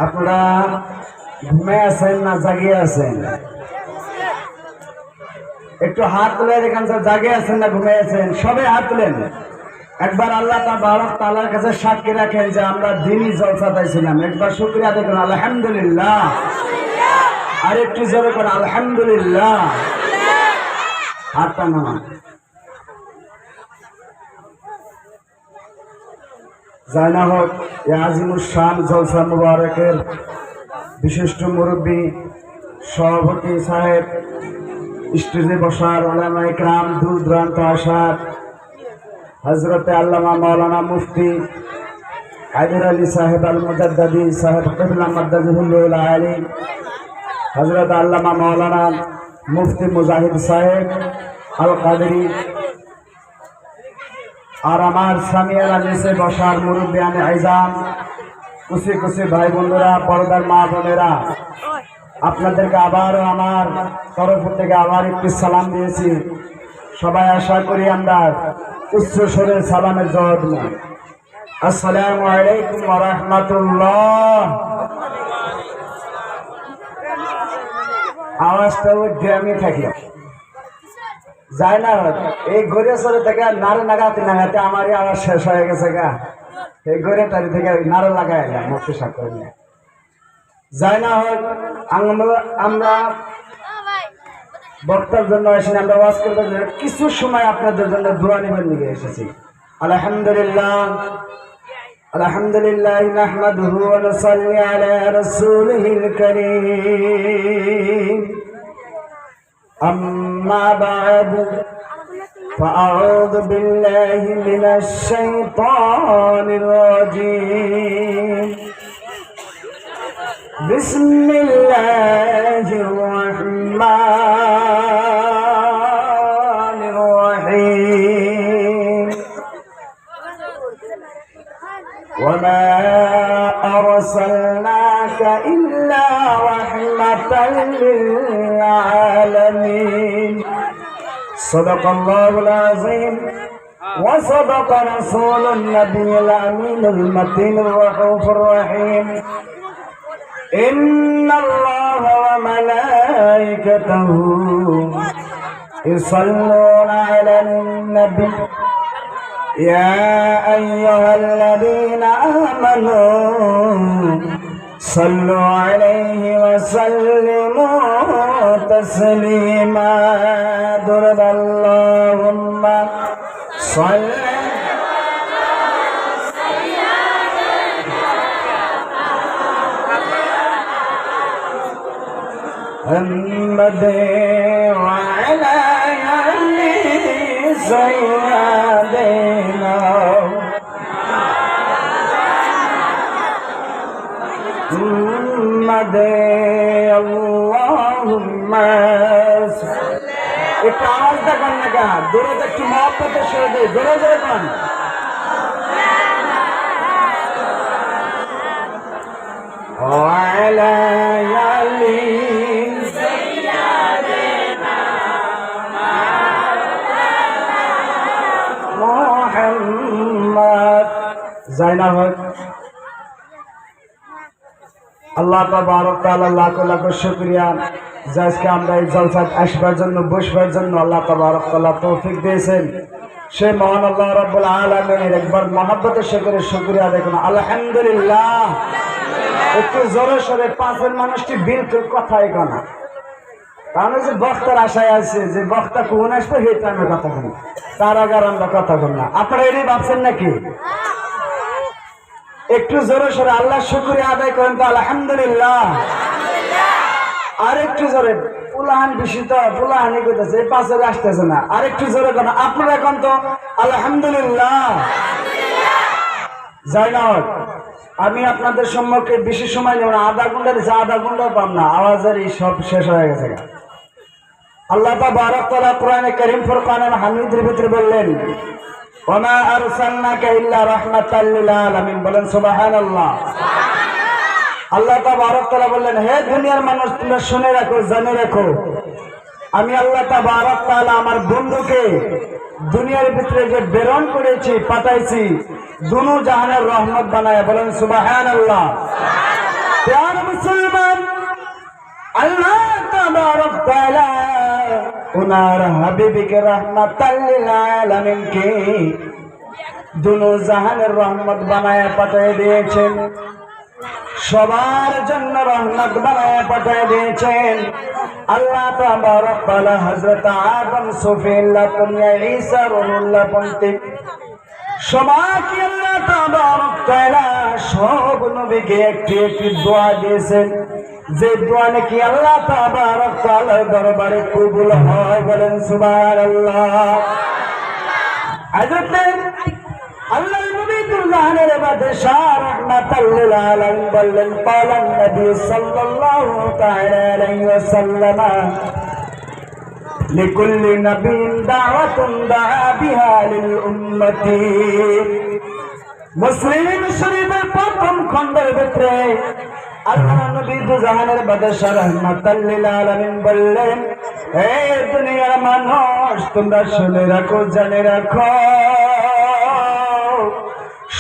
আপনারা ঘুমে আছেন না জাগিয়ে আছেন? একটু হাত তুলে দেখেন, জাগে আছেন না ঘুমে আছেন? সবে হাত তুলেন। একবার আল্লাহ তাআলার কাছে সাক্ষী রাখেন যে আমরা দিনই জলসা পাইছিলাম। একবার শুকরিয়া দেখুন, আলহামদুলিল্লাহ। আর একটু জোরে করে আলহামদুলিল্লাহ। হাতটা নামান। যাই না হোক, আজিমুস শান জলসা মুবারকের বিশিষ্ট মুরব্বী সভাপতি সাহেব, স্টেজে বসার উলামা ইকরাম, দূর দূরান্ত আসার হযরতে আল্লামা মাওলানা মুফতি হায়দার আলী সাহেব আল মুজাদ্দিদি সাহেব কিবলা মাদ্দাজিহুল আলী, হযরত আল্লামা মাওলানা মুফতি মুজাহিদ সাহেব আল কাদেরী, আর আমার সামিয়ারা নিচে বসার মুরব্বিয়ানে আইজাম, কুচি কুচি ভাই বন্ধুরা, পর্দার মা বোনেরা, আপনাদেরকে আবারও আমার তরফ থেকে আবার একটি সালাম দিয়েছি। সবাই আশা করি আমরা উচ্চ স্বরে সালামের জবাব দেব। আসসালামু আলাইকুম ওয়া রাহমাতুল্লাহ। আওয়াজটা উঠে আমি থাকি যায় না। এই গড়িয়া সরে থেকে নাড়ে নাগাতে নাগাতে আমারই আওয়াজ শেষ হয়ে গেছে গা। এই গড়িয়াটারি থেকে নাড়ে লাগাই মুক্তি সাক্ষর নিয়ে যায় না হোক। আমরা বক্তার জন্য এসে আমরা ওয়াজ করবার জন্য কিছু সময় আপনাদের জন্য দোয়া নিবেন নিয়ে এসেছি। আলহামদুলিল্লাহ আলহামদুলিল্লাহ নাহমাদুহু ওয়া নুসাল্লি আলা রাসূলিহিল কারীম। আম্মা বা'দ ফাআউযু বিল্লাহি মিনাশ শাইতানির রাজীম। বিসমিল্লাহির রহমানির রহিম। ওয়া মা আরসালনাকা ইল্লা রাহমাতাল লিল আলামিন। সাদাকাল্লাহুল আযীম ওয়া সাদাকা রাসূলুন নাবিয়্যুল আমিনুল মাতিনুর রাউফুর রহিম। إن الله وملائكته يصلون على النبي يا أيها الذين آمنوا صلوا عليه وسلموا تسليما. ضرب اللهم صل محمد وعلى آل سيدنا محمد اللهم একটু আওয়াজটা কর না গা, দূরে একটু মহব্বতের সাথে জোরে জোরে কর। وعلى آل আল্লাহ তাবারক তাআলা লাখ লাখ শুকরিয়া যে আজকে আমরা এই জলসায় আসবার জন্য বসবার জন্য আল্লাহ তাবারক তাআলা তৌফিক দিয়েছেন। সে মহান আল্লাহ রাব্বুল আলামিনের একবার মহব্বতের সাথে শুকরিয়া দেখুন, আলহামদুলিল্লাহ। একটু জোরে সরে পাঁচের মানুষটি বিলকুল কথাই কনা, কারণ যে বক্তার আশায় আছে যে বক্তা কোন আসবে সেটা আমি কথা বলি, তার আগে আমরা কথা বল না। আপনারা এটাই ভাবছেন নাকি? একটু জোরে সরে আল্লাহ শুকরিয়া আদায় করেন তো আলহামদুলিল্লাহ। আর একটু জোরে, পুলাহান বেশি তো পুলাহানি করতেছে, এই পাঁচের আসতেছে না। আর একটু জোরে কেন আপনারা এখন তো আলহামদুলিল্লাহ। যাই না হোক, আমি আপনাদের সম্মুখে বেশি সময় নেব না, আধা ঘন্টা দিচ্ছে, আধা ঘন্টাও পাম না, আওয়াজের এই সব শেষ হয়ে গেছে। আল্লাহ তাবারক তাআলা কোরআনে কারীম ফুরকানুল হামিদের ভিতরে বললেন, ওয়া মা আরসালনাকা ইল্লা রাহমাতাল লিল আলামিন। বলেন সুবহানাল্লাহ। আল্লাহ তাবারক তাআলা বললেন, হে দুনিয়ার মানুষ তোমরা শুনে রাখো, জেনে রাখো, আমি আল্লাহ তাবারক তাআলা আমার বন্ধুকে দুনিয়ার ভিতরে যে প্রেরণ করেছি, পাঠাইছি, দুনো জাহানের রহমত বানায়। বলেন সুবহানাল্লাহ। আল্লাহ তাবারক তাআলা ওনার হাবিবকে রাহমাতাল লিল আলামিনকে দুনো জাহানের রহমত বানায় পাঠিয়ে দিয়েছেন, সবার জন্য রহমত বানায় পাঠিয়ে দিয়েছেন। আল্লাহ তাবারক তাআলা হযরত আদম সফিউল্লাহ দুনিয়া ঈসা রুহুল্লাহ পন্থী সবাইকে আল্লাহ তাবারক তাআলা সব নবীকে একটি একটি দোয়া দিয়েছেন, যে দোয়া নাকি আল্লাহ তাবারক তাআলার দরবারে কবুল হয়। বলেন সুবহানাল্লাহ। হযরত আল্লাহর নবী দুজাহানের বাদশাহ রাহমাতাল লিল আলামিন বললেন, ক্বালান নবী সাল্লাল্লাহু তাআলা আলাইহি ওয়াসাল্লাম লিকুল্লি নবিয়্যিন দাওয়াতুন দাআ বিহা লিল উম্মতি। মুসলিম শরীফের প্রথম খণ্ডের ভিতরে আল্লাহ নবী দুজাহানের বাদশাহ রাহমাতাল লিল আলামিন বললেন, হে দুনিয়ার মানুষ, তোমরা শুনে রাখো, জেনে রাখো,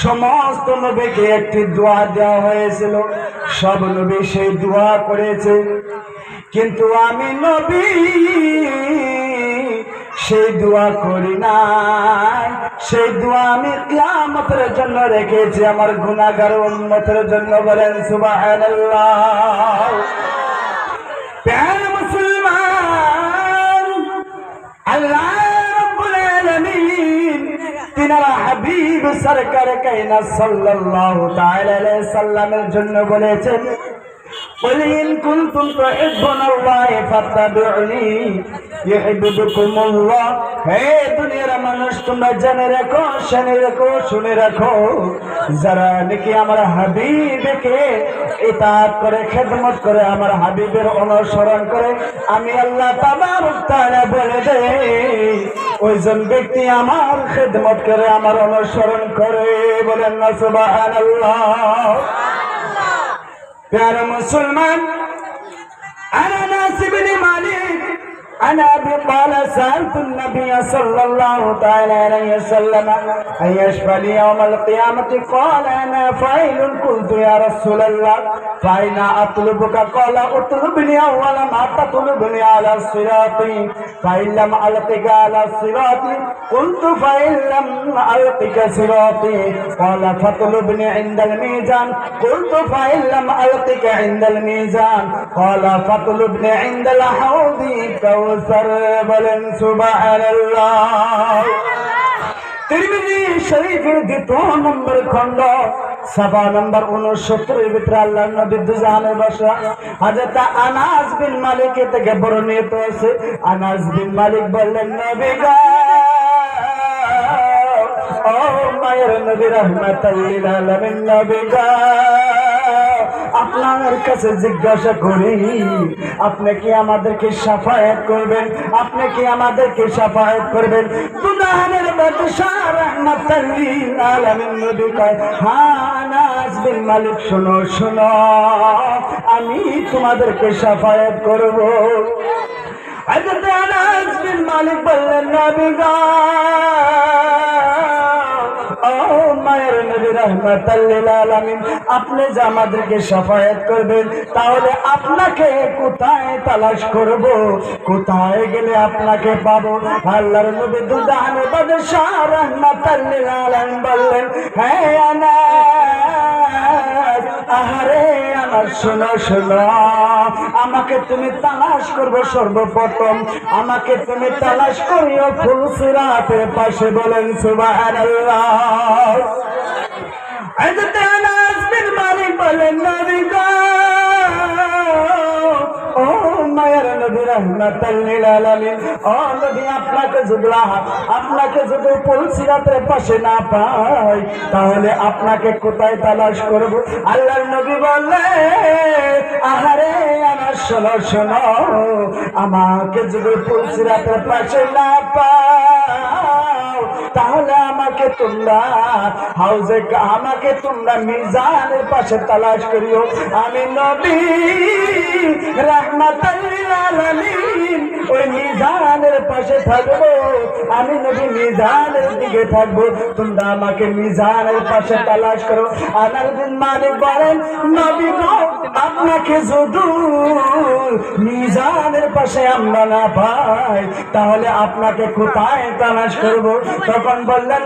সমস্ত নবীকে একটি দোয়া দেওয়া হয়েছিল, সব নবী সেই দোয়া করেছে, কিন্তু আমি নবী সেই দোয়া করি নাই। সেই দোয়া আমি কিয়ামতের জন্য রেখেছি, আমার গুনাহগার উম্মতের জন্য। বলেন সুবহানাল্লাহ। প্রিয় মুসলমান, আল্লাহ রাব্বুল আলামিন তিনার হাবিব সরকার কায়নাত সাল্লাল্লাহু তাআলা আলাইহি সাল্লামের জন্য বলেছেন, قل إن كنتم تحبون الله فاتبعوني يحببكم الله। হে দুনিয়ার মানুষ, তোমরা জেনে রাখো, শুনে রাখো, শুনে রাখো, যারা নাকি আমার হাবিবকে ইতাআত করে, খেদমত করে, আমার হাবিবের অনুসরণ করে, আমি আল্লাহ তাবারক তাআলা বলে দেই ওইজন ব্যক্তি আমার খেদমত করে, আমার অনুসরণ করে। বলেন না সুবহানাল্লাহ। প্যারা মুসলমান, আনা আনাস ইবনে মালিক عن أبي قال سألت النبي صلى الله تعالى عليه وسلم أن يشفى لي يوم القيامة قال أنا فاعل قلت يا رسول الله فأين أطلبك قال اطلبني أول ما تطلبني على الصراط فإن لم ألقك على الصراط قلت فإن لم ألقك صراطي قال فاطلبني عند الميزان قلت فإن لم ألقك عند الميزان قال فاطلبني عند الحوض বলেন সুবহানাল্লাহ। তিরমিজি শরীফের 2 নম্বর খণ্ড 7 নম্বর 69 এর ভিতরে আল্লাহর নবী দুজাহানের বাদশা হযরত আনাস বিন মালিক থেকে বর্ণিত আছে। আনাস বিন মালিক বললেন, নবী গো, ও মায়ের নবী রাহমাতাল লিল আলামিন, নবী গো, আপনার কাছে জিজ্ঞাসা করি, আপনি কি আমাদেরকে শাফায়াত করবেন? আপনি কি আমাদেরকে শাফায়াত করবেন? দুজাহানের বাদশা রাহমাতাল লিল আলামিন নবী কয়, হ্যাঁ আনাস বিন মালিক, শোনো শোনো, আমি তোমাদেরকে শাফায়াত করব। হযরত আনাস বিন মালিক বললেন, নবী গো, ও মায়ের নবী রাহমাতাল লিল আলামিন, আপনি যে আমাদেরকে শাফায়াত করবেন, তাহলে আপনাকে কোথায় তালাশ করব? কোথায় গেলে আপনাকে পাবো? আল্লাহর নবী দুজাহানের বাদশা রাহমাতাল লিল আলামিন বললেন, হ্যাঁ আনাস, আহারে আনাস, শোনো শোনো, আমাকে তুমি তালাশ করবে, সর্বপ্রথম আমাকে তুমি তালাশ করিও ফুলসিরাতের পাশে। বলেন সুবহানাল্লাহ। হযরত আনাস বিন মালিক বলেন, নবী গো, ও মায়ের নবী রাহমাতাল লিল আলামিন, ও নবী, আপনাকে যদি ফুলসিরাতের পাশে না পাই, তাহলে আপনাকে কোথায় তালাশ করব? আল্লাহর নবী বললেন, আহারে আনাস, শোনো শোনো, আমাকে যদি ফুলসিরাতের পাশে না পাও, তাহলে আমাকে তোমরা মিজানের পাশে তালাশ করিও। আমি নবী রাহমাতাল লিল আলামিন ওই মিজানের পাশে থাকবো, আমি নবী মিজানের দিকে থাকবো, তোমরা আমাকে মিজানের পাশে তালাশ করো। আনাস বিন মালিক বলেন, নবী গো, আপনাকে যদি মিজানের পাশে আমরা না পাই তাহলে আপনাকে কোথায় তালাশ করব? তখন বললেন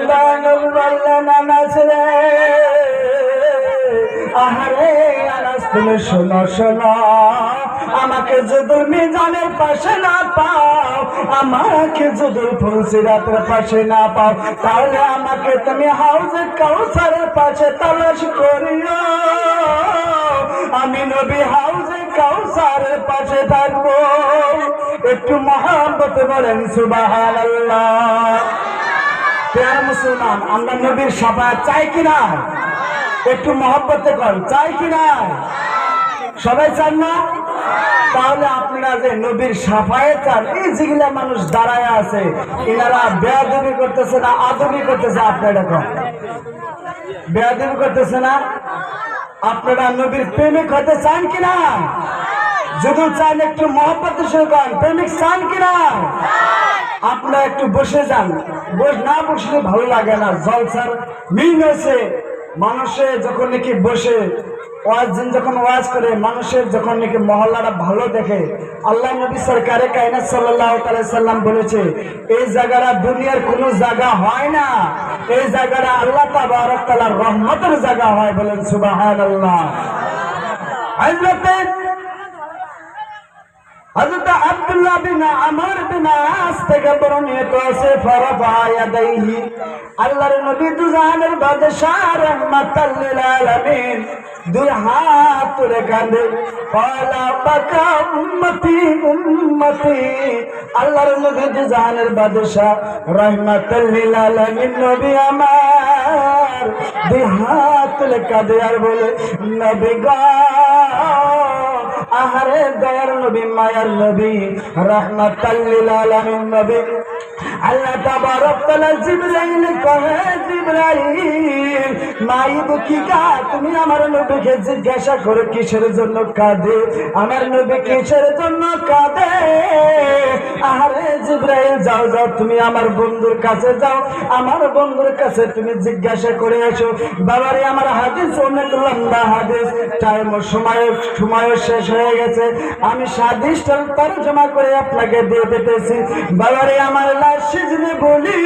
বললেন আনাস রে, আহারে আনাস তুমি শোনো শোনো, আমাকে যদি মিজানের পাশে না পাও, আমাকে যদি ফুলসিরাতের পাশে না পাও, তাহলে আমাকে তুমি হাউজে কাউসারের পাশে তালাশ করিও। আমি নবী হাউজে কাউসারের পাশে থাকবো। একটু মহব্বত বলেন সুবহানাল্লাহ। প্রিয় মুসলমান, আমরা নবীর শাফায়াত চাই কিনা? একটু মহব্বতে কর, চাই কিনা? সবাই চান না? তাহলে আপনারা যে নবীর শাফায়াত চান, এই যেগুলা মানুষ দাঁড়ায় আছে এনারা বেয়াদবি করতেছে না আদবি করতেছে? আপনারা কন বেয়াদবি করতেছে না? আপনারা নবীর প্রেমিক হতে চান কিনা? যদি চান একটু মহব্বতের সঙ্গে কন, প্রেমিক চান কিনা? আপনারা একটু বসে যান, না বসলে ভালো লাগে না। জলসার মিল হয়েছে, মানুষের যখন নাকি বসে যখন ওয়াজ করে, মানুষের যখন নাকি মহল্লাটা ভালো দেখে। আল্লাহ নবী সরকারে কায়নাত সাল্লাল্লাহু আলাইহি সাল্লাম বলেছে, এই জায়গাটা দুনিয়ার কোনো জায়গা হয় না, এই জায়গাটা আল্লাহ তাবারক তাআলার রহমতের জায়গা হয়। বলেন সুবহানাল্লাহ। হযরত আব্দুল্লাহ বিন আমর বিন আস থেকে বর্ণিত আছে, ফারাফা ইয়াদাইহি, আল্লাহর নবী দুজাহানের বাদশা রাহমাতাল লিল আলামিন দুই হাত তুলে কাঁদে, ক্বালা বাকা উম্মতি উম্মতি। আল্লাহর নবী দুজাহানের বাদশা রাহমাতাল লিল আলামিন নবী আমার দুই হাত তুলে কাঁদে আর বলে, নবী গো, আহারে দয়ার নবী, মায়ার নবী, রাহমাতাল লিল আলামিন নবী। আল্লাহ তাবারক তাআলা জিবরাইল কহে, জিবরাইল মাইব কি কা, তুমি আমার নবীকে জিজ্ঞাসা করো কিসের জন্য কাঁদে, আমার নবী কিসের জন্য কাঁদে। আহারে জিবরাইল যাও যাও, তুমি আমার বন্ধুর কাছে যাও, আমার বন্ধুর কাছে তুমি জিজ্ঞাসা করে এসো। বাবারে আমার হাদিস অনেক লম্বা হাদিস, টাইম সময় শেষ হয়ে গেছে, আমি হাদিসটা তরজমা করে আপনাকে দিয়ে দিতেছি। বাবারে আমার লাশিজনে বলি,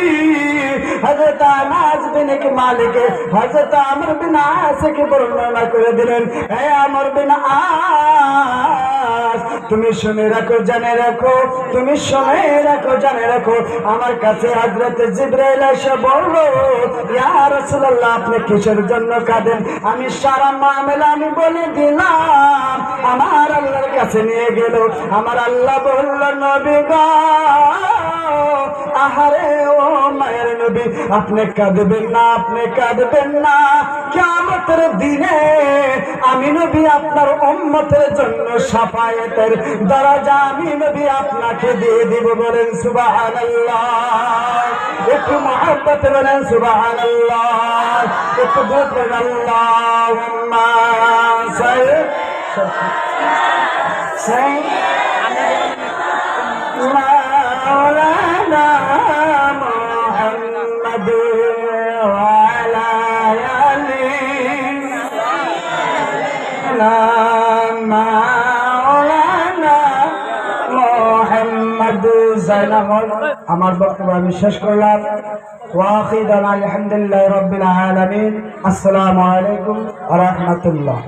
হযরত আনাস বিন মালিক হযরত আমর বিন আসকে বর্ণনা করে দিলেন, হে আমর বিন আস, তুমি শুনে রাখো, জেনে রাখো, তুমি শুনে রাখো, জেনে রাখো, আমার কাছে হযরত জিবরাইল এসে বলল, ইয়া রাসূলুল্লাহ আপনি কিসের জন্য কাঁদেন? আমি সারা মামলা আমি বলে দিলাম, আমার আল্লাহর কাছে নিয়ে গেল। আমার আল্লাহ বলল, নবী গো, আহারে ও মায়ের নবী, আপনি কাঁদবেন না, আপনি কাঁদবেন না। কিয়ামতের দিনে আমি নবী আপনার উম্মতের জন্য শাফায়াতের দরজা আমি নবী আপনাকে দিয়ে দিব। বলেন সুবহানাল্লাহ। একটু মহব্বত বলেন সুবহানাল্লাহ। একটু দূর বলেন আল্লাহুম্মা মাওলানা মুহাম্মদ ওয়া আলা আলি মাওলানা মুহাম্মদ। আমার বক্তব্য আমি শেষ করলাম। ওয়াখিদান আলহামদুলিল্লাহি রাব্বিল আলামিন। আসসালামু আলাইকুম ওয়া রাহমাতুল্লাহ।